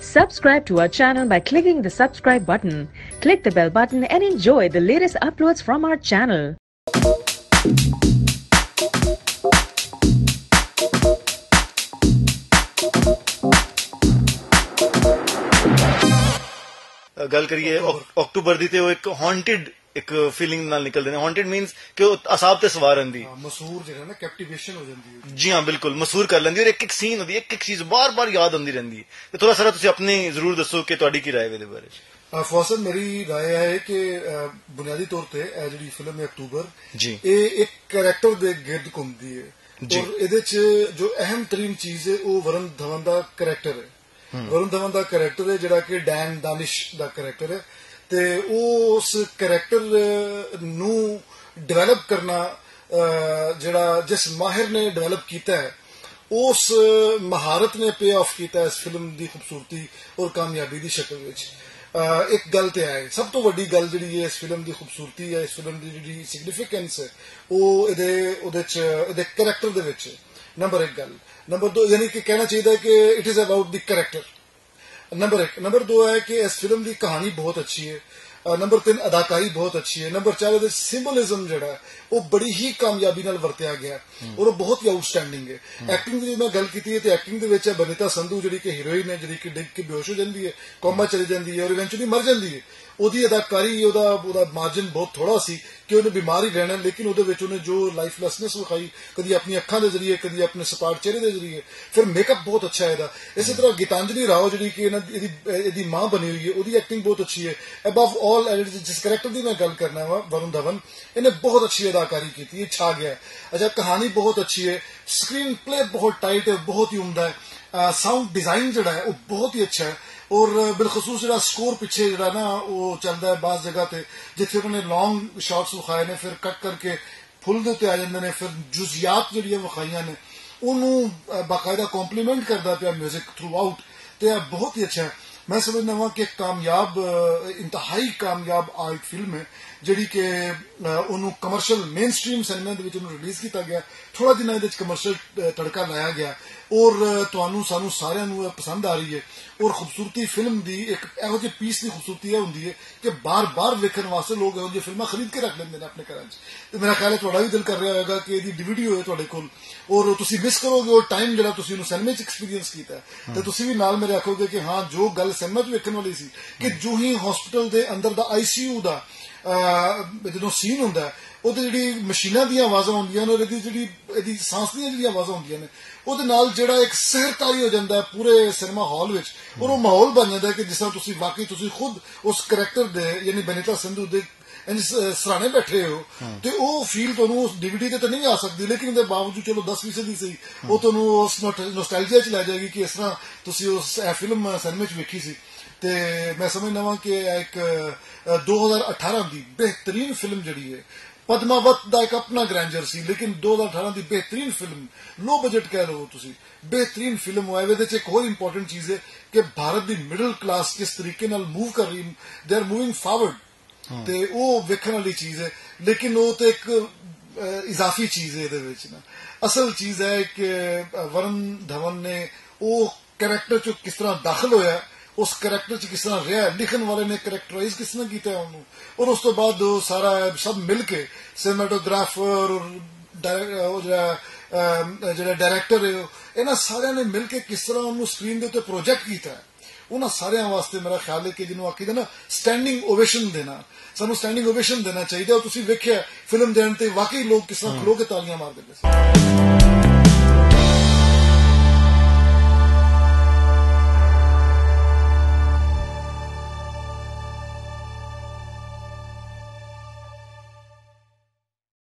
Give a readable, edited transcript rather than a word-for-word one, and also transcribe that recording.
Subscribe to our channel by clicking the subscribe button. Click the bell button and enjoy the latest uploads from our channel. गल करिए अक्टूबर दी ते एक haunted एक feeling नाल निकलदे ने। हॉन्टेड मीन्स कि असाब ते सवार रहिंदी, मसूर जेड़ा ना कैप्टिवेशन हो जांदी है। जी हां बिल्कुल, मसूर कर लैंदी और एक एक सीन होंदी, एक एक चीज बार बार याद आंदी रहिंदी है। ते थोड़ा सारा तुसी अपनी जरूर दसो कि तुहाडी की राय है इहदे बारे। फौसन मेरी राय है कि बुनियादी तौर पे ए जेड़ी फिल्म है अक्टूबर जी ए एक कैरेक्टर दे गिर्द घुमदी है और इहदे च जो अहम तरीन चीज है वो वरुण धवन दा कैरेक्टर है। वरुण धवन दा कैरेक्टर है जिहड़ा कि डैन दानिश दा कैरेक्टर है ते उस कैरेक्टर नू डेवलप करना जिहड़ा जिस माहिर ने डेवलप किया है उस महारत ने पे ऑफ किया इस फिल्म की खूबसूरती और कामयाबी की शक्ल विच। एक गल तो है सब तो वड्डी गल जिहड़ी है इस फिल्म की खूबसूरती है, इस फिल्म की जिहड़ी सिग्निफिकेंस है वो इहदे कैरेक्टर दे विच। नंबर एक गल। नंबर दो यानी कि कहना चाहिए कि it is about the character. Number एक। नंबर दो है कि इस फिल्म की कहानी बहुत अच्छी है। नंबर तीन अदाकारी बहुत अच्छी है। नंबर चार सिंबलिज्म जो है वो बड़ी ही कामयाबी नाल वरतिया गया और वो बहुत ही आउटस्टैंडिंग है। एक्टिंग की मैं गल की है तो एक्टिंग के बनीता संधू जी कि हीरोइन है जी कि डिग के बेहोश हो जाती है, कोमा चली जाती है और इवेंचुअली मर जाती है। ਉਹਦੀ ਅਦਾਕਾਰੀ ਉਹਦਾ ਮਾਰਜਨ ਬਹੁਤ ਥੋੜਾ ਸੀ ਕਿ ਉਹਨੇ ਬਿਮਾਰ ਹੀ ਰਹਿਣਾ, ਲੇਕਿਨ ਉਹਦੇ ਵਿੱਚ ਉਹਨੇ ਜੋ ਲਾਈਫਲੈਸਨੈਸ ਵਿਖਾਈ ਕਦੀ ਆਪਣੀ ਅੱਖਾਂ ਦੇ ਜ਼ਰੀਏ ਕਦੀ ਆਪਣੇ ਸਪਾਟ ਚਿਹਰੇ ਦੇ ਜ਼ਰੀਏ। ਫਿਰ ਮੇਕਅਪ ਬਹੁਤ ਅੱਛਾ ਹੈ ਇਹਦਾ। ਇਸੇ ਤਰ੍ਹਾਂ ਗੀਤਾਂਜਲੀ ਰਾਓ ਜਿਹੜੀ ਕਿ ਇਹਦੀ ਮਾਂ ਬਣੀ ਹੋਈ ਹੈ ਉਹਦੀ ਐਕਟਿੰਗ ਬਹੁਤ ਅੱਛੀ ਹੈ। ਅਬਵ ਆਲ ਜਿਸ ਕਰੈਕਟਰ ਦੀ ਮੈਂ ਗੱਲ ਕਰਨਾ ਵਾ ਵरुण धवन ਇਹਨੇ ਬਹੁਤ ਅੱਛੀ ਅਦਾਕਾਰੀ ਕੀਤੀ ਹੈ, ਛਾ ਗਿਆ। ਅੱਛਾ ਕਹਾਣੀ ਬਹੁਤ ਅੱਛੀ है, स्क्रीन प्ले बहुत टाइट है, बहुत ही उमदा है। साउंड डिजाइन जो है वो बहुत ही अच्छा है और बिलखसूस जो स्कोर पिछे जो ना वो चलता है बास जगह पे जिथे उन्होंने लॉन्ग शॉट्स विखाए ने फिर कट करके फुल दे आ जाते हैं, फिर जुजियात जी विखाइया ने उन्होंने बाकायदा कॉम्पलीमेंट करता पाया म्यूजिक थ्रू आउट। तो बहुत ही अच्छा है। मैं समझना वा कि कामयाब इंतहाई कामयाब आर्ट फिल्म है जिहड़ी कि उन्होंने कमर्शियल मेन स्ट्रीम सिनेमा दे विच रिलीज किया गया। थोड़ा दिन ये कमर्शियल तड़का लाया गया और तुहानू सानू सारियां नू पसंद आ रही है। और खूबसूरती फिल्म की एक इहो जिहे पीस की खूबसूरती यह होंदी है कि बार बार वेखण वास्ते लोग इहो जिही फिल्मां खरीद के रख लेंदे ने अपने घरां च। मेरा ख्याल है तुहाडा भी दिल कर रहा होगा कि इहदी DVD होए तुहाडे कोल और तुसीं मिस करोगे वो टाइम जिहड़ा तुसीं उहनूं सिनेमे च एक्सपीरियंस कीता है ते तुसीं भी नाल मेरे आखोगे कि हाँ जो गल सिनेमा च वेखण वाली सी कि जो ही हॉस्पिटल के अंदर दा ICU का जो सीन होंदा है ਉਹਦੇ ਜਿਹੜੀ ਮਸ਼ੀਨਾਂ ਦੀਆਂ ਆਵਾਜ਼ਾਂ ਹੁੰਦੀਆਂ ਨੇ, ਉਹਦੀ ਜਿਹੜੀ ਇਹਦੀ ਸਾਂਸ ਦੀਆਂ ਜਿਹੜੀਆਂ ਆਵਾਜ਼ਾਂ ਹੁੰਦੀਆਂ ਨੇ ਉਹਦੇ ਨਾਲ ਜਿਹੜਾ ਇੱਕ ਸਹਿਰਤਾਈ ਹੋ ਜਾਂਦਾ ਹੈ ਪੂਰੇ ਸਿਨੇਮਾ ਹਾਲ ਵਿੱਚ ਔਰ ਉਹ ਮਾਹੌਲ ਬਣ ਜਾਂਦਾ ਕਿ ਜਿਸ ਤਰ੍ਹਾਂ ਤੁਸੀਂ ਵਾਕਈ ਤੁਸੀਂ ਖੁਦ ਉਸ ਕਰੈਕਟਰ ਦੇ ਯਾਨੀ ਬਨੀਤਾ ਸੰਧੂ ਦੇ ਸਰਾਣੇ ਬੈਠੇ ਹੋ ਤੇ ਉਹ ਫੀਲ ਤੁਹਾਨੂੰ ਉਸ DVD ਤੇ ਤਾਂ ਨਹੀਂ ਆ ਸਕਦੀ, ਲੇਕਿਨ ਉਹਦੇ ਬਾਵਜੂਦ ਚਲੋ 10% ਦੀ ਸਹੀ ਉਹ ਤੁਹਾਨੂੰ ਉਸ ਨੋਸਟੈਲਜੀਆ ਚ ਲੈ ਜਾਏਗੀ ਕਿ ਇਸ ਤਰ੍ਹਾਂ ਤੁਸੀਂ ਉਸ ਫਿਲਮ ਸਿਨੇਮੇ ਚ ਵੇਖੀ ਸੀ। ਤੇ ਮੈਂ ਸਮਝਦਾ ਵਾਂ ਕਿ ਇੱਕ 2018 ਦੀ ਬਿਹਤਰੀਨ ਫਿਲਮ ਜਿਹੜੀ ਹੈ पद्मावत का एक अपना ग्रैंजर सी, लेकिन 2018 की बेहतरीन फिल्म लो बजट कह लो तुसी बेहतरीन फिल्म हुआ है। एक होर इंपॉर्टेंट चीज है कि भारत की मिडल क्लास किस तरीके नाल मूव कर रही, दे आर मूविंग फॉरवर्ड ते वो वेखण वाली चीज है। लेकिन वो तो एक इजाफी चीज है इहदे विच ना। असल चीज है कि वरुण धवन ने वो कैरेक्टर च किस तरह दाखिल होया, उस करैक्टर च किस तरह रहा, लिखन वाले ने करैक्टराइज किस तरह किया उन्होंने और उस तो बाद सारा सब मिल के सिनेमाटोग्राफर और जो डायरैक्टर है इन्होंने सारे ने मिल के किस तरह उन्होंने स्क्रीन के उत्ते प्रोजेक्ट किया है। उन्होंने सारे वास्ते मेरा ख्याल है कि जिन्होंने आखी ना स्टैंडिंग ओवेशन देना, सानू स्टैंडिंग ओवेशन देना चाहिए। और तुसीं वेखिया फिल्म देने ते वाकई लोग किस तरह खलो के तालियां मारते पे।